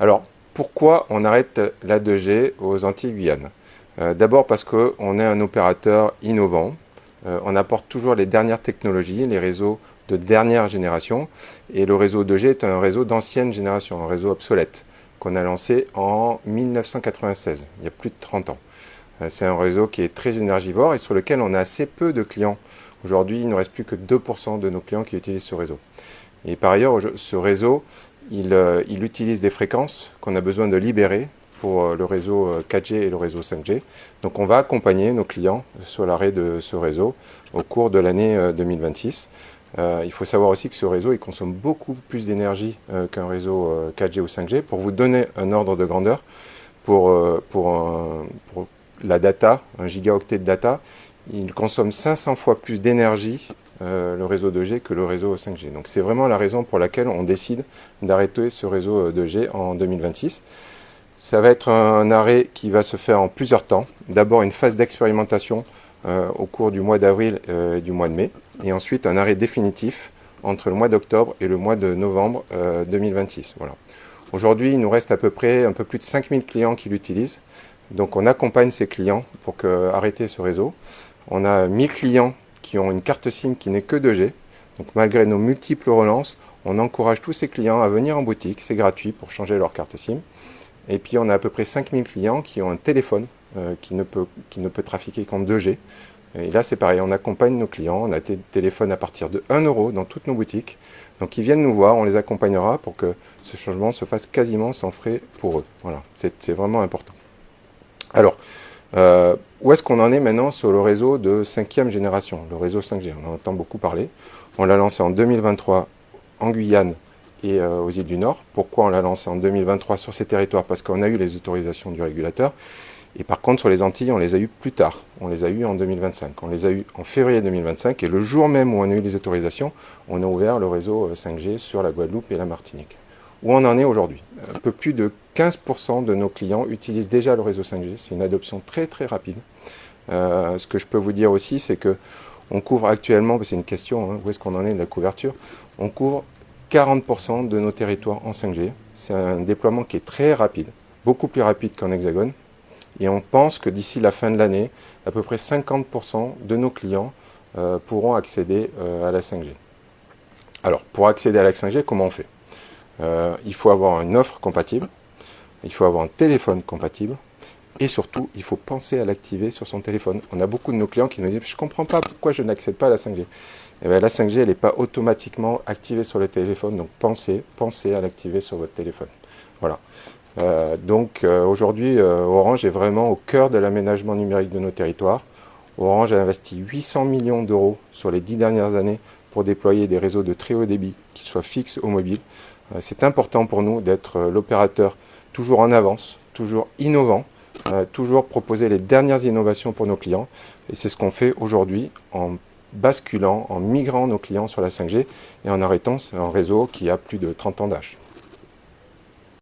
Alors, pourquoi on arrête la 2G aux Antilles-Guyane? D'abord parce qu'on est un opérateur innovant. On apporte toujours les dernières technologies, les réseaux de dernière génération. Et le réseau 2G est un réseau d'ancienne génération, un réseau obsolète, qu'on a lancé en 1996, il y a plus de 30 ans. C'est un réseau qui est très énergivore et sur lequel on a assez peu de clients. Aujourd'hui, il ne reste plus que 2% de nos clients qui utilisent ce réseau. Et par ailleurs, ce réseau, il utilise des fréquences qu'on a besoin de libérer pour le réseau 4G et le réseau 5G. Donc on va accompagner nos clients sur l'arrêt de ce réseau au cours de l'année 2026. Il faut savoir aussi que ce réseau il consomme beaucoup plus d'énergie qu'un réseau 4G ou 5G. Pour vous donner un ordre de grandeur, pour la data, un gigaoctet de data, il consomme 500 fois plus d'énergie le réseau 2G que le réseau 5G. Donc c'est vraiment la raison pour laquelle on décide d'arrêter ce réseau 2G en 2026. Ça va être un arrêt qui va se faire en plusieurs temps. D'abord une phase d'expérimentation au cours du mois d'avril et du mois de mai. Et ensuite un arrêt définitif entre le mois d'octobre et le mois de novembre 2026. Voilà. Aujourd'hui, il nous reste à peu près un peu plus de 5000 clients qui l'utilisent. Donc on accompagne ces clients pour arrêter ce réseau. On a 1000 clients qui ont une carte SIM qui n'est que 2G. Donc malgré nos multiples relances, on encourage tous ces clients à venir en boutique. C'est gratuit pour changer leur carte SIM. Et puis on a à peu près 5000 clients qui ont un téléphone qui ne peut trafiquer qu'en 2G. Et là c'est pareil, on accompagne nos clients, on a des téléphones à partir de 1 euro dans toutes nos boutiques. Donc ils viennent nous voir, on les accompagnera pour que ce changement se fasse quasiment sans frais pour eux. Voilà, c'est vraiment important. Alors, où est-ce qu'on en est maintenant sur le réseau de 5e génération, le réseau 5G? On en entend beaucoup parler. On l'a lancé en 2023 en Guyane et aux îles du Nord. Pourquoi on l'a lancé en 2023 sur ces territoires? Parce qu'on a eu les autorisations du régulateur. Et par contre, sur les Antilles, on les a eu plus tard. On les a eu en 2025. On les a eu en février 2025. Et le jour même où on a eu les autorisations, on a ouvert le réseau 5G sur la Guadeloupe et la Martinique. Où on en est aujourd'hui? Un peu plus de 15% de nos clients utilisent déjà le réseau 5G. C'est une adoption très très rapide. Ce que je peux vous dire aussi, c'est que on couvre actuellement, c'est une question, hein, où est-ce qu'on en est de la couverture? On couvre 40% de nos territoires en 5G. C'est un déploiement qui est très rapide, beaucoup plus rapide qu'en Hexagone. Et on pense que d'ici la fin de l'année, à peu près 50% de nos clients pourront accéder à la 5G. Alors, pour accéder à la 5G, comment on fait? Il faut avoir une offre compatible, il faut avoir un téléphone compatible, et surtout, il faut penser à l'activer sur son téléphone. On a beaucoup de nos clients qui nous disent « je ne comprends pas pourquoi je n'accède pas à la 5G ». Eh bien, la 5G, elle n'est pas automatiquement activée sur le téléphone, donc pensez à l'activer sur votre téléphone. Voilà. Aujourd'hui, Orange est vraiment au cœur de l'aménagement numérique de nos territoires. Orange a investi 800 millions d'euros sur les 10 dernières années pour déployer des réseaux de très haut débit, qu'ils soient fixes ou mobiles. C'est important pour nous d'être l'opérateur toujours en avance, toujours innovant, toujours proposer les dernières innovations pour nos clients. Et c'est ce qu'on fait aujourd'hui en basculant, en migrant nos clients sur la 5G et en arrêtant un réseau qui a plus de 30 ans d'âge.